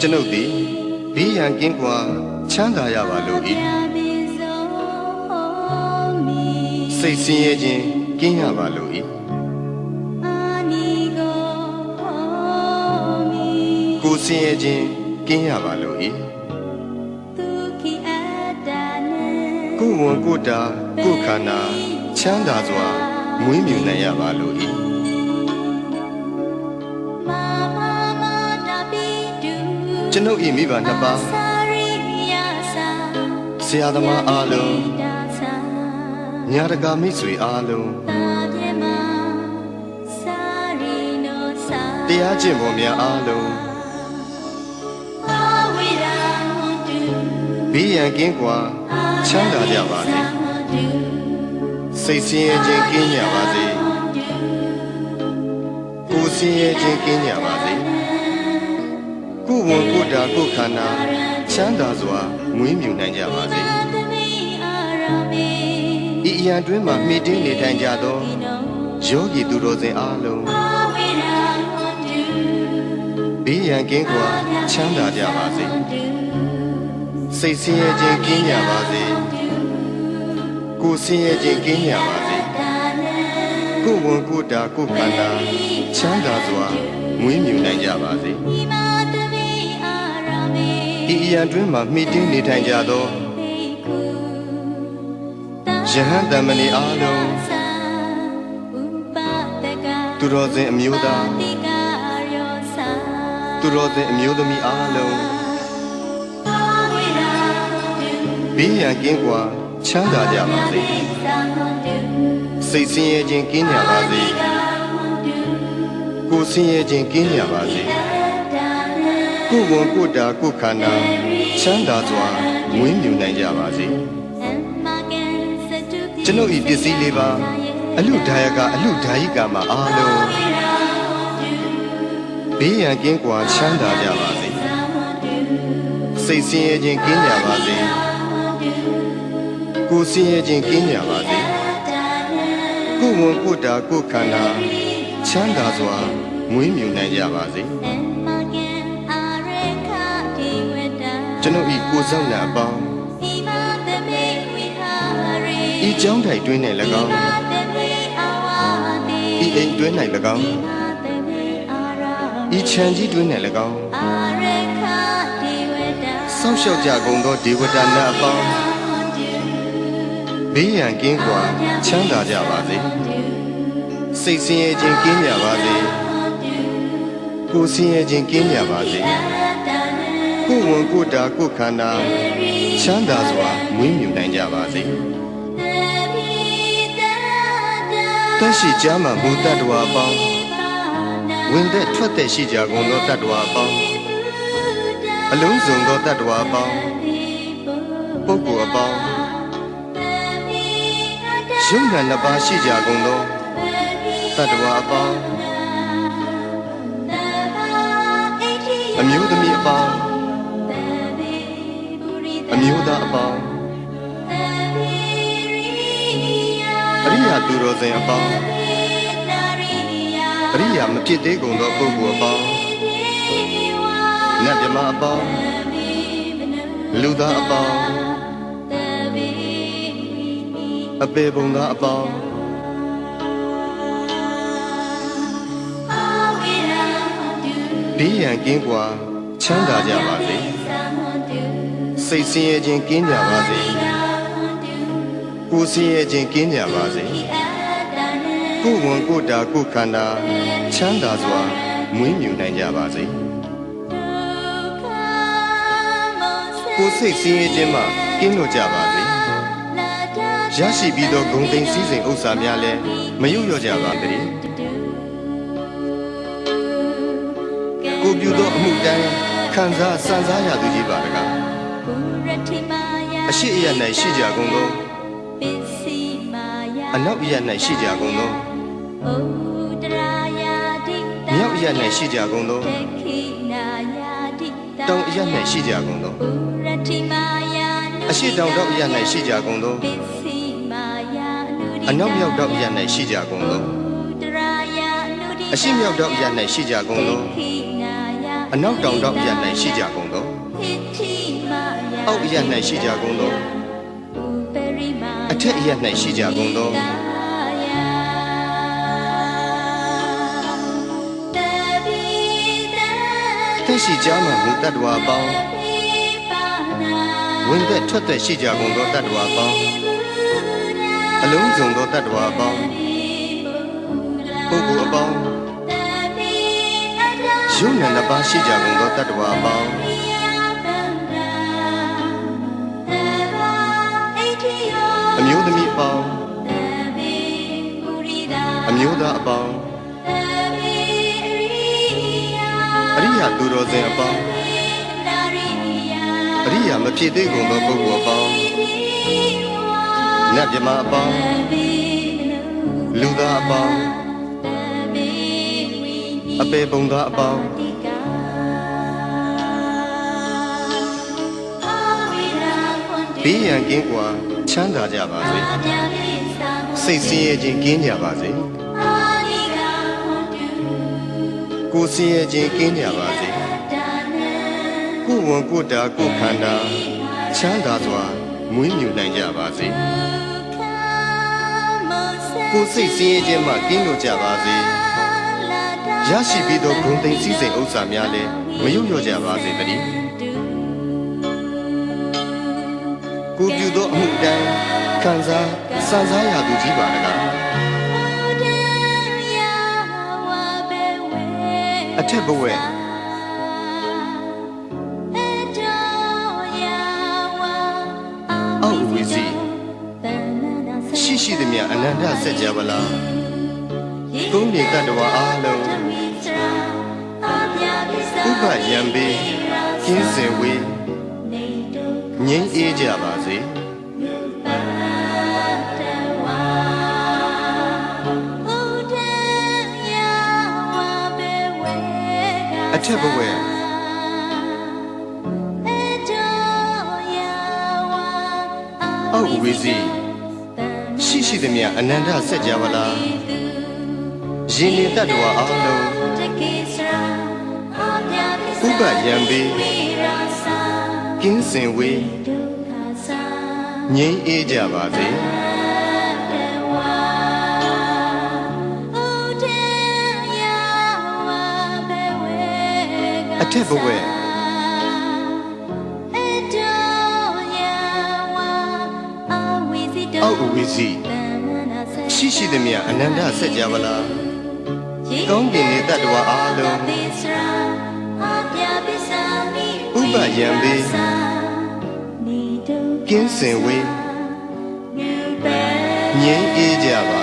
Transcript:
ကျွန်ုပ်သည်ဘေးရန်ကင်းကွာချမ်းသာရပါလို၏စိတ်ဆင်းရဲခြင်းကင်းရပါလို၏ကိုယ်ဆင်းရဲခြင်းကင်းရပါလို၏ကိုယ်ဝန်ကိုယ်တာကိုယ်ခန္ဓာချမ်းသာစွာမွေးမြူနိုင်ရပါလို၏ကျွန်ုပ်၏မိဘနှစ်ပါးဆရာသမားအားလုံးညာတကာမိတ်ဆွေအားလုံးတရားကျင့်ပေါ်များအားလုံးဘေးရန်ကင်းကွာချမ်းသာကြပါစေစိတ်ဆင်းရဲခြင်းကင်းကြပါစေကိုယ်ဆင်းရဲခြင်းကင်းကြပါစေကိုယ်ဝန်ကိုယ်တာကိုယ်ခန္ဓာချမ်းသာစွာမွေးမြူနိုင်ကြပါစေဤအရာတွင်မှမှီတင်းနေထိုင်ကြသောယောဂီသူတော်စင်အားလုံးဘေးရန်ကင်းကွာချမ်းသာကြပါစေစိတ်ဆင်းရဲခြင်းကင်းကြပါစေကိုယ်ဆင်းရဲခြင်းကင်းကြပါစေကိုယ်ဝန်ကိုယ်တာကိုယ်ခန္ဓာချမ်းသာစွာမွေးမြူနိုင်ကြပါစေဤအရာတွင်မှမှီတင်းနေထိုင်ကြသောယဟန်တမဏေအားလုံးသူတော်စင်အမျိုးသားသူတော်စင်အမျိုးသမီးအားလုံးဘေးရန်ကင်းကွာချမ်းသာကြပါစေစိတ်ဆင်းရဲခြင်းကင်းကြပါစေကိုယ်ဆင်းရဲခြင်းကင်းကြပါစေကိုယ်ဝန်ကိုယ်တာကိုယ်ခန္ဓာချမ်းသာစွာမွေးမြူနိုင်ကြပါစေကျွန်ုပ်ဤပစ္စည်းလေးပါအလူဒါယကအလူဒါယိကာမှာအားလုံးဘေးရန်ကင်းကွာချမ်းသာကြပါစေစိတ်ဆင်းရဲခြင်းကင်းကြပါစေကိုယ်ဆင်းရဲခြင်းကင်းကြပါစေကိုယ်ဝန်ကိုယ်တာကိုယ်ခန္ဓာချမ်းသာစွာမွေးမြူနိုင်ကြပါစေကျွန်ုပ်ဤကိုယ်ဆောင်နာအပေါင်းဤကျောင်းထိုင်တွင်း၌၎င်းဤအိမ်တွင်း၌၎င်းဤခြံကြီးတွင်း၌၎င်းစောင့်ရှောက်ကြကုန်သောဒေဝတာနတ်အပေါင်းဘေးရန်ကင်းကွာချမ်းသာကြပါစေစိတ်ဆင်းရဲခြင်းကင်းကြပါစေကိုယ်ဆင်းရဲခြင်းကင်းကြပါစေကိုယ်ဝန်ကိုယ်တာကိုယ်ခန္ဓာချမ်းသာစွာမွေးမြူနိုင်ကြပါစေတရှိကြမှာမူတ္တဝါအပေါင်းဝင်သက်ထွက်သက်ရှိကြကုန်သောတ္တဝါအပေါင်းအလုံးစုံသောတ္တဝါအပေါင်းပုဂ္ဂိုလ်အပေါင်းယုံနာနှစ်ပါးရှိကြကုန်သောတတ္တဝါအပေါင်းအမျိုးသမီးအပေါင်းအမျိုးသားအပေါင်းအရိယာသူတော်စင်အပေါင်းအရိယာမဖြစ်သေးကုန်သောပုဂ္ဂိုလ်အပေါင်းနတ်မြမအပေါင်းလူသားအပေါင်းအပေပုံသားအပေါင်းဘေးရန်ကင်းကွာချမ်းသာကြပါစေစိတ်ဆင်းရဲခြင်းကင်းကြပါစေကိုယ်ဆင်းရဲခြင်းကင်းကြပါစေကိုယ်ဝန်ကိုယ်တာကိုယ်ခန္ဓာချမ်းသာစွာမွေးမြူနိုင်ကြပါစေကိုယ်စိတ်ဆင်းရဲခြင်းမှကင်းလွတ်ကြပါစေရရှိပြီးသောဂုဏ်သိမ်းစည်းစိမ်ဥစ္စာများလည်းမယုတ်လျော့ကြပါသည်ကိုပြုသောအမှုတိုင်းခံစားစံစားရသူကြီးပါတကားအရှိအယ၌ရှိကြကုန်သောအနောက်အယ၌ရှိကြကုန်သောမြောက်အယ၌ရှိကြကုန်သောတောင်အယ၌ရှိကြကုန်သောအရှိတောင်တောက်အယ၌ရှိကြကုန်သောအနောက်မြောက်တောက်အယ၌ရှိကြကုန်သောအရှိမြောက်တောက်အယ၌ရှိကြကုန်သော အနောက်တောင်တောက်ရ၌ရှိကြကုန်သောအောက်ရ၌ရှိကြကုန်သောအထက်ရ၌ရှိကြကုန်သောသက်ရှိကြမှမူတတ္တဝါပေါင်းဝင်သက်ထွက်သက်ရှိကြကုန်သောတတ္တဝါပေါင်းအလုံးစုံသောတတ္တဝါပေါင်းပုဂ္ဂိုလ်အပေါင်းယုံနာနှစ်ပါးရှိကြကုန်သောတတ္တဝါပေါင်းအမျိုးသမီးအပေါင်းအမျိုးသားအပေါင်းအရိယာသူတော်စင်အပေါင်းအရိယာမဖြစ်သေးကုန်သောပုဂ္ဂိုလ်အပေါင်းနတ်မြမအပေါင်းလူသားအပေါင်းအပေပုံသားအပေါင်းဘေးရန်ကင်းကွာချမ်းသာကြပါစေစိတ်ဆင်းရဲခြင်းကင်းကြပါစေကိုယ်ဆင်းရဲခြင်းကင်းကြပါစေကိုယ်ဝန်ကိုယ်တာကိုယ်ခန္ဓာချမ်းသာစွာမွေးမြူနိုင်ကြပါစေကိုယ်စိတ်ဆင်းရဲခြင်းမှကင်းလို့ကြပါစေရရှိပြီးသောဂုဏ်သိမ်းစည်းစိမ်ဥစ္စာများလည်းမယုံလျော့ကြပါစေတည်းကိုပြုသောအမှုတိုင်းခံစားစံစားရသူကြီးပါတကားအထက်ဘဝအောက်ဝီစီရှိသည်မြအနန္တစัจ java လာကုန်းမြေတတ္တဝါအားလုံးဥပယံပေကင်းစင်ဝေးငြိမ်းအေးကြပါစေအထက်ဘဝအောက်ဝီစီရှိသည်မြအနန္တစัจ java လာရှင်နေတတ္တဝါအားလုံးဥပယံပေကင်းစင်ဝေးငြိမ်းအေးကြပါစေအထက်ဘဝအောက်ဝီစီရှိသည်မြအနန္တစัจ java လာကောင်းကင်နေတတ္တဝါအားလုံးဥပယံပေကင်းစင်ဝေးငြိမ်းအေးကြပါ